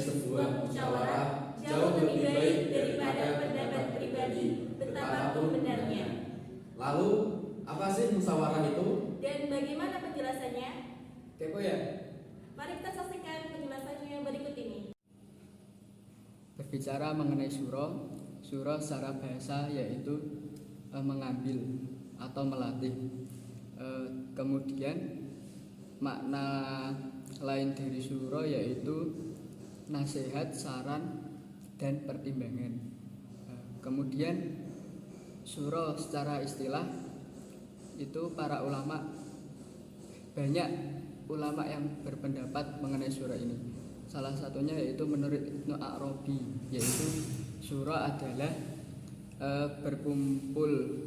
sebuah musyawarah jauh lebih baik daripada pendapat pribadi, betapapun benarnya. Lalu, apa sih musyawarah itu? Dan bagaimana penjelasannya? Kepo ya? Mari kita saksikan penjelasannya berikut ini. Berbicara mengenai surah secara bahasa yaitu mengambil atau melatih. Kemudian makna lain dari surah yaitu nasihat, saran, dan pertimbangan. Kemudian surah secara istilah itu para ulama, banyak ulama yang berpendapat mengenai surah ini. Salah satunya yaitu menurut Ibnu Arabi, yaitu surah adalah berkumpul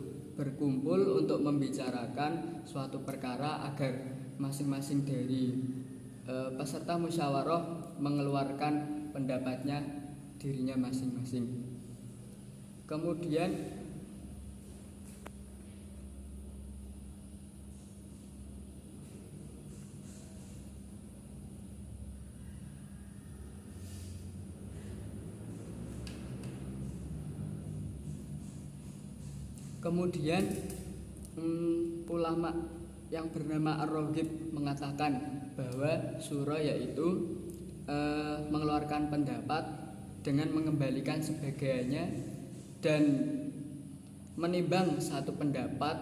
untuk membicarakan suatu perkara agar masing-masing dari peserta musyawarah mengeluarkan pendapatnya dirinya masing-masing. Kemudian ulama yang bernama Ar-Raghib mengatakan bahwa surah yaitu mengeluarkan pendapat dengan mengembalikan sebagiannya dan menimbang satu pendapat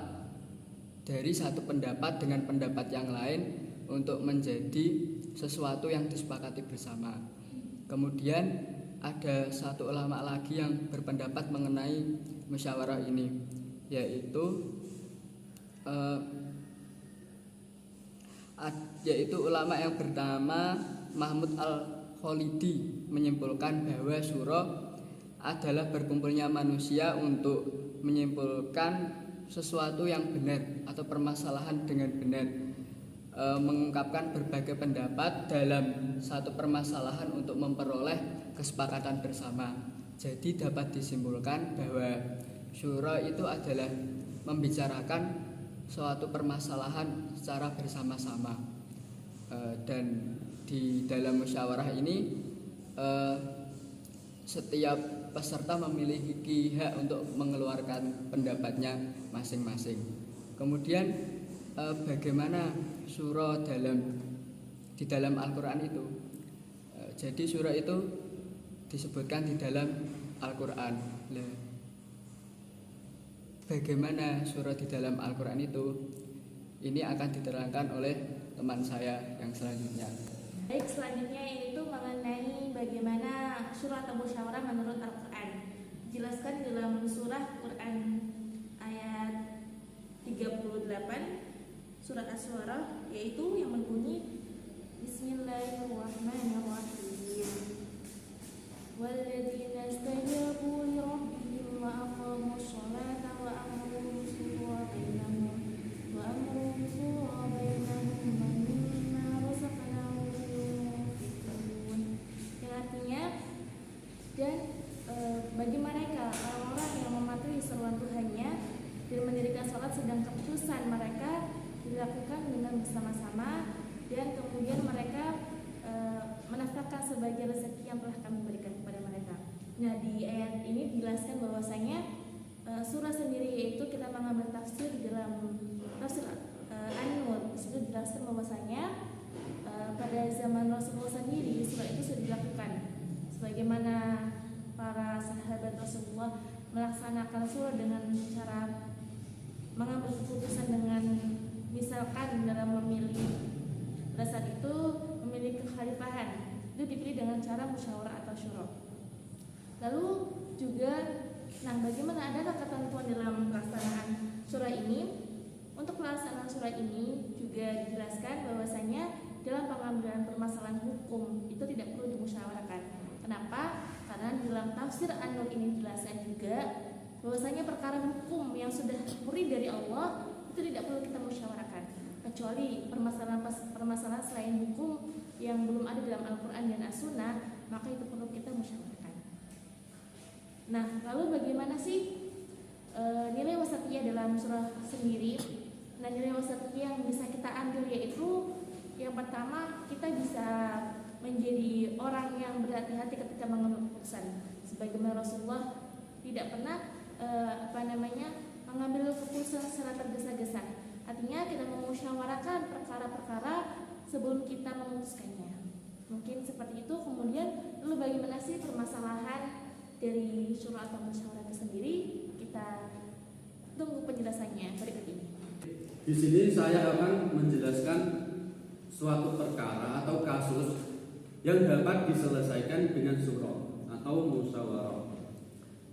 dari satu pendapat dengan pendapat yang lain untuk menjadi sesuatu yang disepakati bersama. Kemudian ada satu ulama lagi yang berpendapat mengenai musyawarah ini, yaitu ulama yang bernama Mahmud Al-Khalidi menyimpulkan bahwa surah adalah berkumpulnya manusia untuk menyimpulkan sesuatu yang benar atau permasalahan dengan benar, mengungkapkan berbagai pendapat dalam satu permasalahan untuk memperoleh kesepakatan bersama. Jadi dapat disimpulkan bahwa surah itu adalah membicarakan suatu permasalahan secara bersama-sama, dan di dalam musyawarah ini setiap peserta memiliki hak untuk mengeluarkan pendapatnya masing-masing. Kemudian bagaimana surah di dalam Al-Quran itu? Jadi surah itu disebutkan di dalam Al-Quran. Bagaimana surah di dalam Al-Quran itu? Ini akan diterangkan oleh teman saya yang selanjutnya. Baik, selanjutnya yaitu mengenai bagaimana surah atau musyawarah menurut Al-Quran. Dijelaskan dalam surah Quran ayat 38 surat Asy-Syu'ara, yaitu yang berbunyi Bismillahirrahmanirrahim. Walladzina istajabu li rabbihim wa aqamus sholata wa amruhum shura bainahum mimma razaqnahum yunfiqun. Yang artinya, dan bagi mereka orang-orang yang mematuhi seruan Tuhannya dan mendirikan sholat sedang keputusan mereka dilakukan dengan bersama-sama, dan kemudian mereka menafkahkan sebagian rezeki yang telah kami berikan kepada mereka. Nah, di ayat ini dijelaskan bahwasanya surah sendiri, yaitu kita mengambil tafsir dalam tafsir An-Nur, itu dijelaskan bahwasanya pada zaman Rasulullah sendiri surah itu sudah dilakukan, sebagaimana para sahabat Rasulullah melaksanakan surah dengan cara mengambil keputusan dengan misalkan dalam memilih, pada saat itu memilih kekhalifahan itu dipilih dengan cara musyawarah atau syura. Lalu juga, bagaimana adakah ketentuan dalam pelaksanaan surah ini? Untuk pelaksanaan surah ini juga dijelaskan bahwasanya dalam pengambilan permasalahan hukum itu tidak perlu dimusyawarahkan. Kenapa? Karena dalam tafsir An-Nur ini dijelaskan juga bahwasanya perkara hukum yang sudah murni dari Allah itu tidak perlu kita musyawarahkan, kecuali permasalahan selain hukum yang belum ada dalam Al-Quran dan As-Sunnah, maka itu perlu kita musyawarahkan. Nah, lalu bagaimana sih nilai wasatiyah dalam surah sendiri? Nah, nilai wasatiyah yang bisa kita ambil yaitu yang pertama, kita bisa menjadi orang yang yang berhati-hati ketika mengambil keputusan. Sebagaimana Rasulullah tidak pernah mengambil keputusan secara tergesa-gesa. Artinya kita memusyawarahkan perkara-perkara sebelum kita memutuskannya. Mungkin seperti itu. Kemudian lalu bagaimana sih permasalahan dari syura atau musyawarah itu sendiri? Kita tunggu penjelasannya berikut ini. Di sini saya akan menjelaskan suatu perkara atau kasus yang dapat diselesaikan dengan syura atau musyawarah.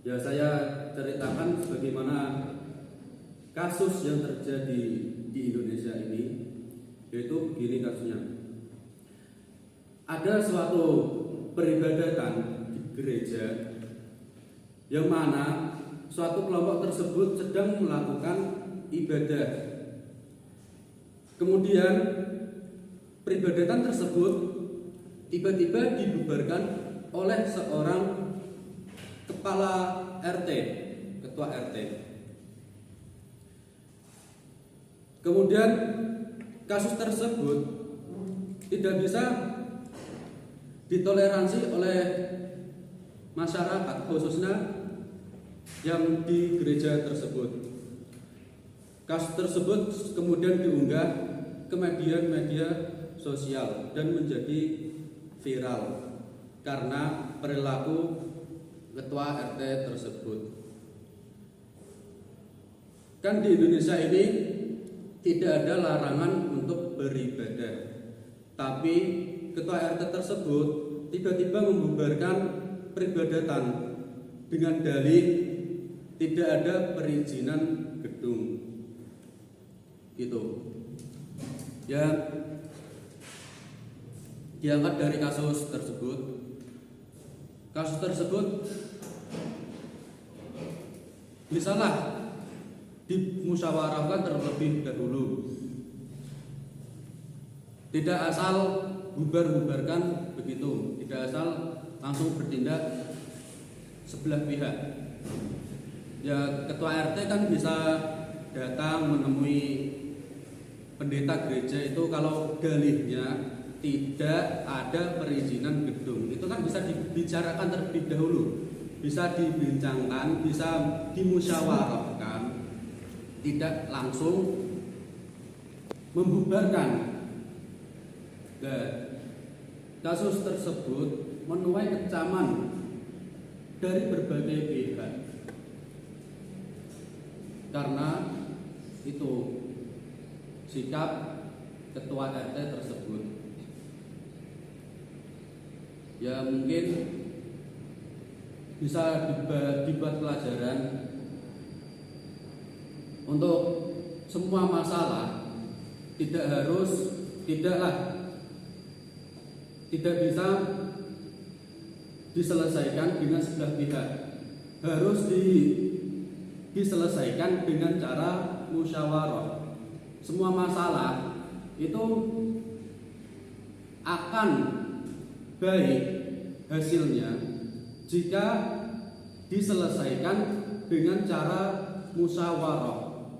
Ya, saya ceritakan sebagaimana kasus yang terjadi di Indonesia ini, yaitu begini kasusnya. Ada suatu peribadatan di gereja yang mana suatu kelompok tersebut sedang melakukan ibadah. Kemudian peribadatan tersebut tiba-tiba dibubarkan oleh seorang kepala RT, ketua RT. Kemudian kasus tersebut tidak bisa ditoleransi oleh masyarakat, khususnya yang di gereja tersebut. Kasus tersebut kemudian diunggah ke media sosial dan menjadi viral karena perilaku ketua RT tersebut. Kan di Indonesia ini tidak ada larangan untuk beribadah, tapi ketua RT tersebut tiba-tiba membubarkan peribadatan dengan dalih tidak ada perizinan gedung. Gitu. Ya, diangkat dari kasus tersebut. Kasus tersebut bisalah dimusyawarahkan terlebih dahulu. Tidak asal bubar-bubarkan begitu, tidak asal langsung bertindak sebelah pihak. Ya, ketua RT kan bisa datang menemui pendeta gereja itu kalau dalihnya tidak ada perizinan gedung. Itu kan bisa dibicarakan terlebih dahulu, bisa dibincangkan, bisa dimusyawarahkan, tidak langsung membubarkan. Nah, kasus tersebut menuai kecaman dari berbagai pihak karena itu sikap ketua RT tersebut. Ya, mungkin bisa dibuat pelajaran untuk semua masalah. Tidak bisa diselesaikan dengan sebelah pihak, harus diselesaikan dengan cara musyawarah. Semua masalah itu akan baik hasilnya jika diselesaikan dengan cara musyawarah.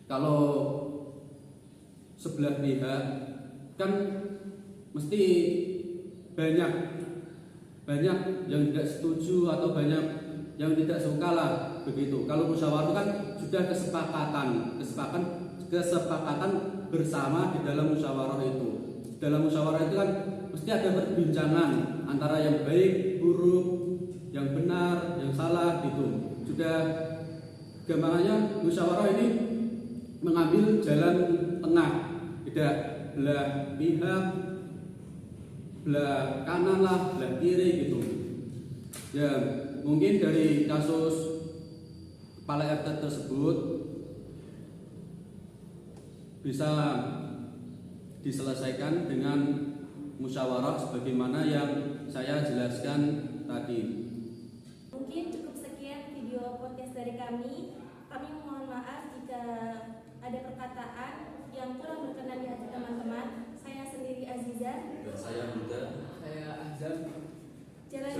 Kalau sebelah pihak kan mesti banyak yang tidak setuju atau banyak yang tidak suka lah begitu. Kalau musyawarah kan sudah kesepakatan bersama di dalam musyawarah itu. Dalam musyawarah itu kan mesti ada perbincangan antara yang baik, buruk, yang benar, yang salah gitu. Sudah gampangannya musyawarah ini mengambil jalan tengah, tidak belah pihak, belah kanan lah, belah kiri gitu. Ya, mungkin dari kasus kepala RT tersebut bisa diselesaikan dengan musyawarah sebagaimana yang saya jelaskan tadi. Mungkin cukup sekian video podcast dari kami. Kami mohon maaf jika ada perkataan yang kurang berkenan di hati teman-teman. Saya sendiri Aziza. Dan saya Buddha. Saya Azam. Jalan